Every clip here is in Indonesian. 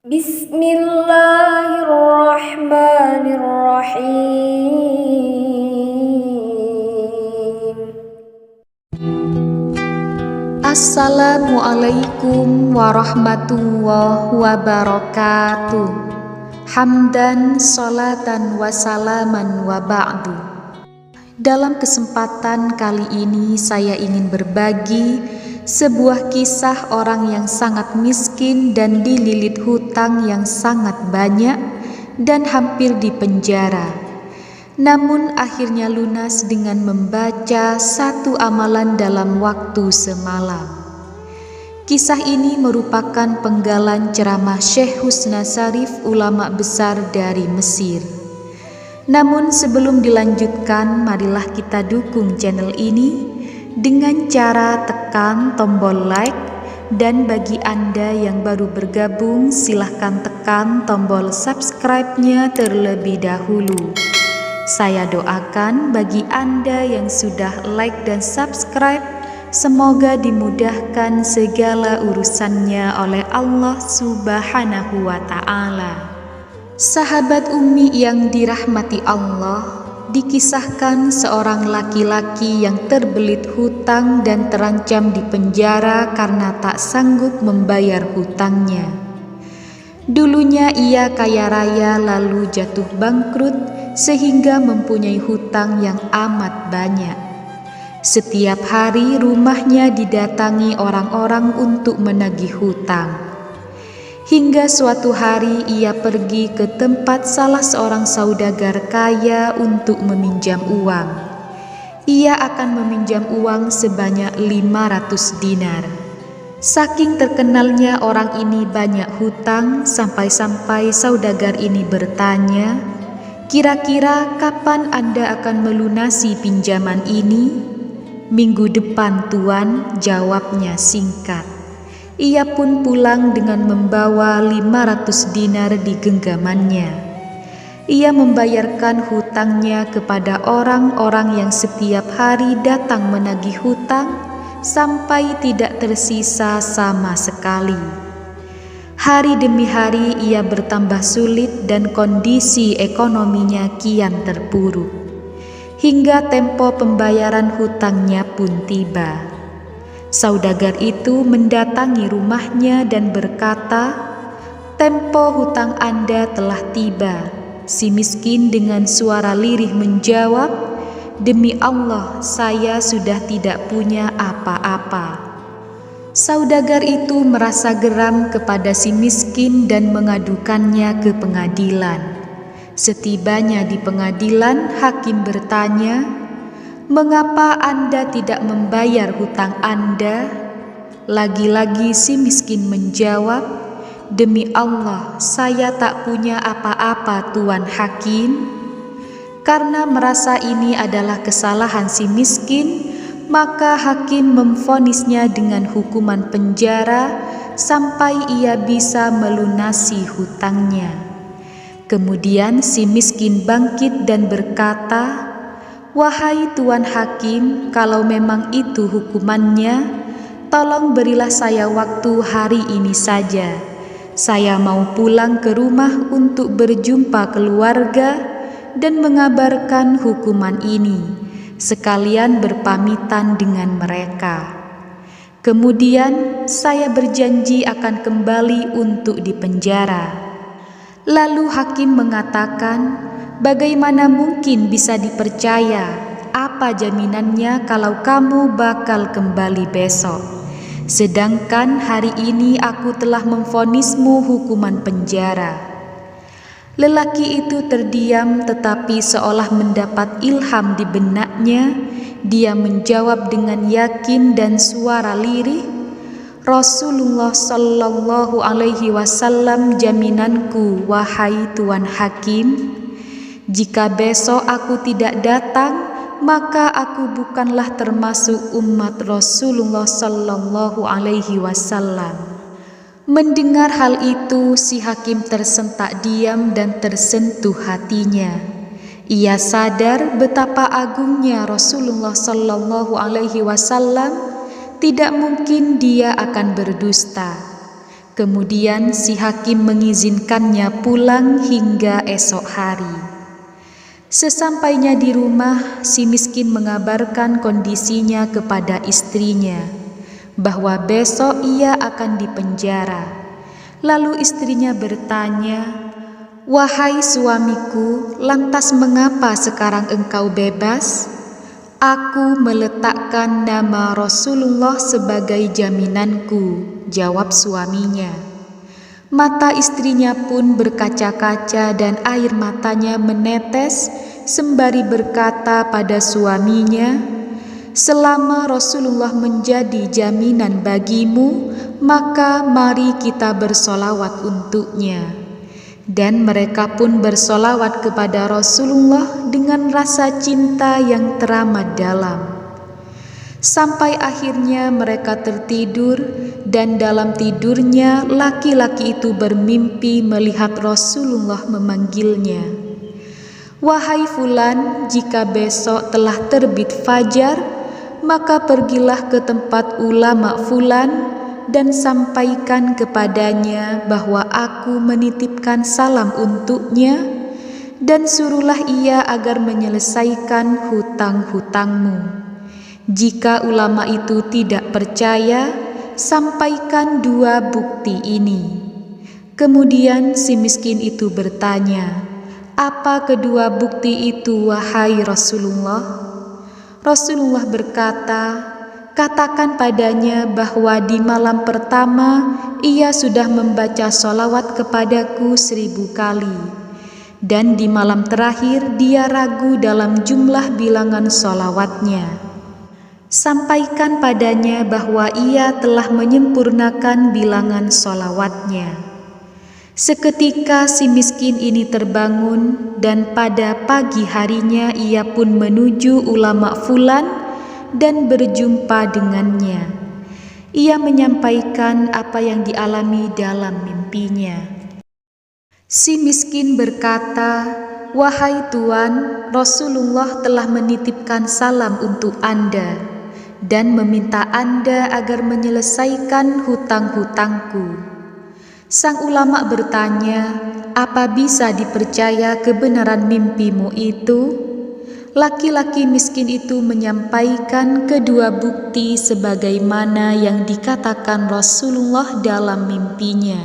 Bismillahirrahmanirrahim. Assalamualaikum warahmatullahi wabarakatuh. Hamdan, salatan, wa salaman, wa ba'du. Dalam kesempatan kali ini saya ingin berbagi sebuah kisah orang yang sangat miskin dan dililit hutang yang sangat banyak dan hampir dipenjara. Namun akhirnya lunas dengan membaca satu amalan dalam waktu semalam. Kisah ini merupakan penggalan ceramah Syekh Husna Syarif, ulama besar dari Mesir. Namun sebelum dilanjutkan, marilah kita dukung channel ini dengan cara tekan tombol like, dan bagi Anda yang baru bergabung silahkan tekan tombol subscribe-nya terlebih dahulu. Saya doakan bagi Anda yang sudah like dan subscribe, semoga dimudahkan segala urusannya oleh Allah Subhanahu wa Ta'ala. Sahabat Ummi yang dirahmati Allah, dikisahkan seorang laki-laki yang terbelit hutang dan terancam dipenjara karena tak sanggup membayar hutangnya. Dulunya ia kaya raya lalu jatuh bangkrut sehingga mempunyai hutang yang amat banyak. Setiap hari rumahnya didatangi orang-orang untuk menagih hutang. Hingga suatu hari ia pergi ke tempat salah seorang saudagar kaya untuk meminjam uang. Ia akan meminjam uang sebanyak 500 dinar. Saking terkenalnya orang ini banyak hutang, sampai-sampai saudagar ini bertanya, "Kira-kira kapan Anda akan melunasi pinjaman ini?" "Minggu depan, Tuan," jawabnya singkat. Ia pun pulang dengan membawa 500 dinar di genggamannya. Ia membayarkan hutangnya kepada orang-orang yang setiap hari datang menagih hutang sampai tidak tersisa sama sekali. Hari demi hari ia bertambah sulit dan kondisi ekonominya kian terpuruk. Hingga tempo pembayaran hutangnya pun tiba. Saudagar itu mendatangi rumahnya dan berkata, "Tempo hutang Anda telah tiba." Si miskin dengan suara lirih menjawab, "Demi Allah, saya sudah tidak punya apa-apa." Saudagar itu merasa geram kepada si miskin dan mengadukannya ke pengadilan. Setibanya di pengadilan, hakim bertanya, "Mengapa Anda tidak membayar hutang Anda?" Lagi-lagi si miskin menjawab, "Demi Allah, saya tak punya apa-apa, Tuan Hakim." Karena merasa ini adalah kesalahan si miskin, maka hakim memvonisnya dengan hukuman penjara sampai ia bisa melunasi hutangnya. Kemudian si miskin bangkit dan berkata, "Wahai Tuan Hakim, kalau memang itu hukumannya, tolong berilah saya waktu hari ini saja. Saya mau pulang ke rumah untuk berjumpa keluarga dan mengabarkan hukuman ini, sekalian berpamitan dengan mereka. Kemudian saya berjanji akan kembali untuk dipenjara." Lalu hakim mengatakan, "Bagaimana mungkin bisa dipercaya? Apa jaminannya kalau kamu bakal kembali besok? Sedangkan hari ini aku telah memvonismu hukuman penjara." Lelaki itu terdiam, tetapi seolah mendapat ilham di benaknya, dia menjawab dengan yakin dan suara lirih, "Rasulullah Shallallahu Alaihi Wasallam jaminanku, wahai Tuan Hakim. Jika besok aku tidak datang, maka aku bukanlah termasuk umat Rasulullah Sallallahu Alaihi Wasallam." Mendengar hal itu, si hakim tersentak diam dan tersentuh hatinya. Ia sadar betapa agungnya Rasulullah Sallallahu Alaihi Wasallam, tidak mungkin dia akan berdusta. Kemudian si hakim mengizinkannya pulang hingga esok hari. Sesampainya di rumah, si miskin mengabarkan kondisinya kepada istrinya, bahwa besok ia akan dipenjara. Lalu istrinya bertanya, "Wahai suamiku, lantas mengapa sekarang engkau bebas?" "Aku meletakkan nama Rasulullah sebagai jaminanku," jawab suaminya. Mata istrinya pun berkaca-kaca dan air matanya menetes sembari berkata pada suaminya, "Selama Rasulullah menjadi jaminan bagimu, maka mari kita bersolawat untuknya." Dan mereka pun bersolawat kepada Rasulullah dengan rasa cinta yang teramat dalam. Sampai akhirnya mereka tertidur, dan dalam tidurnya laki-laki itu bermimpi melihat Rasulullah memanggilnya, "Wahai fulan, jika besok telah terbit fajar, maka pergilah ke tempat ulama fulan dan sampaikan kepadanya bahwa aku menitipkan salam untuknya, dan suruhlah ia agar menyelesaikan hutang-hutangmu. Jika ulama itu tidak percaya, sampaikan 2 bukti ini." Kemudian si miskin itu bertanya, "Apa kedua bukti itu, wahai Rasulullah?" Rasulullah berkata, "Katakan padanya bahwa di malam pertama ia sudah membaca sholawat kepadaku 1000 kali, dan di malam terakhir dia ragu dalam jumlah bilangan sholawatnya. Sampaikan padanya bahwa ia telah menyempurnakan bilangan sholawatnya." Seketika si miskin ini terbangun, dan pada pagi harinya ia pun menuju ulama fulan dan berjumpa dengannya. Ia menyampaikan apa yang dialami dalam mimpinya. Si miskin berkata, "Wahai Tuan, Rasulullah telah menitipkan salam untuk Anda dan meminta Anda agar menyelesaikan hutang-hutangku." Sang ulama bertanya, "Apa bisa dipercaya kebenaran mimpimu itu?" Laki-laki miskin itu menyampaikan kedua bukti sebagaimana yang dikatakan Rasulullah dalam mimpinya.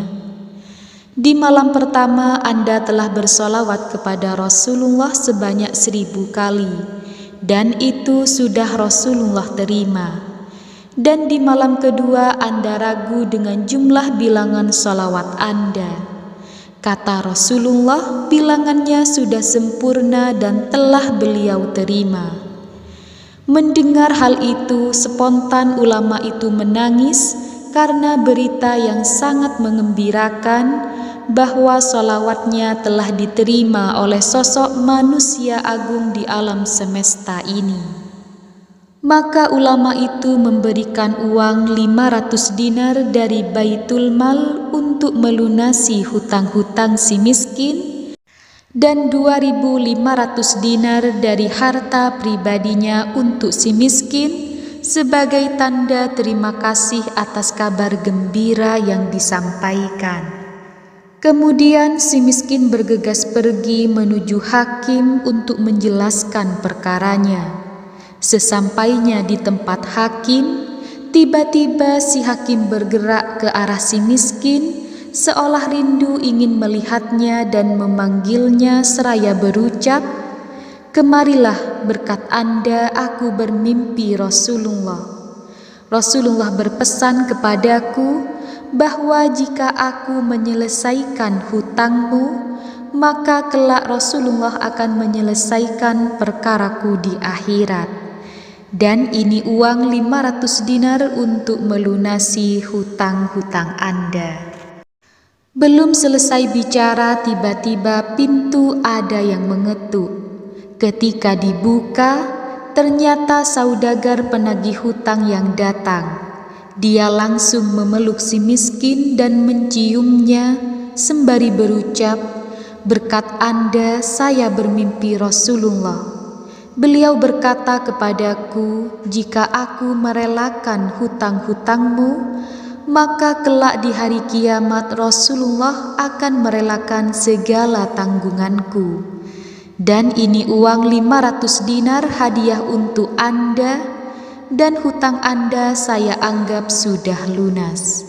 "Di malam pertama Anda telah bersolawat kepada Rasulullah sebanyak 1000 kali, dan itu sudah Rasulullah terima. Dan di malam kedua Anda ragu dengan jumlah bilangan sholawat Anda. Kata Rasulullah, bilangannya sudah sempurna dan telah beliau terima." Mendengar hal itu, spontan ulama itu menangis karena berita yang sangat mengembirakan bahwa sholawatnya telah diterima oleh sosok manusia agung di alam semesta ini. Maka ulama itu memberikan uang 500 dinar dari Baitul Mal untuk melunasi hutang-hutang si miskin, dan 2.500 dinar dari harta pribadinya untuk si miskin sebagai tanda terima kasih atas kabar gembira yang disampaikan. Kemudian si miskin bergegas pergi menuju hakim untuk menjelaskan perkaranya. Sesampainya di tempat hakim, tiba-tiba si hakim bergerak ke arah si miskin, seolah rindu ingin melihatnya dan memanggilnya seraya berucap, "Kemarilah, berkat Anda aku bermimpi Rasulullah. Rasulullah berpesan kepadaku bahwa jika aku menyelesaikan hutangmu, maka kelak Rasulullah akan menyelesaikan perkaraku di akhirat. Dan ini uang 500 dinar untuk melunasi hutang-hutang Anda." Belum selesai bicara, tiba-tiba pintu ada yang mengetuk. Ketika dibuka, ternyata saudagar penagih hutang yang datang. Dia langsung memeluk si miskin dan menciumnya sembari berucap, "Berkat Anda saya bermimpi Rasulullah. Beliau berkata kepadaku, jika aku merelakan hutang-hutangmu, maka kelak di hari kiamat Rasulullah akan merelakan segala tanggunganku. Dan ini uang 500 dinar hadiah untuk Anda, dan hutang Anda saya anggap sudah lunas.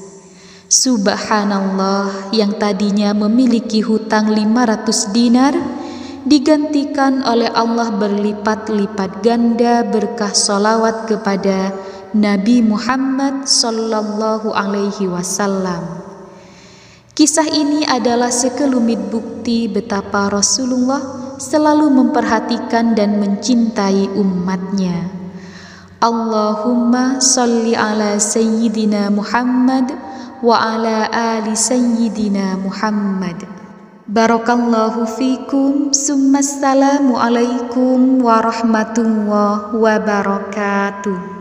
Subhanallah, yang tadinya memiliki hutang 500 dinar digantikan oleh Allah berlipat-lipat ganda berkah solawat kepada Nabi Muhammad sallallahu alaihi wasallam. Kisah ini adalah sekelumit bukti betapa Rasulullah selalu memperhatikan dan mencintai umatnya. Allahumma salli ala Sayyidina Muhammad wa ala ali Sayyidina Muhammad. Barakallahu fikum, summa assalamu alaikum warahmatullahi wabarakatuh.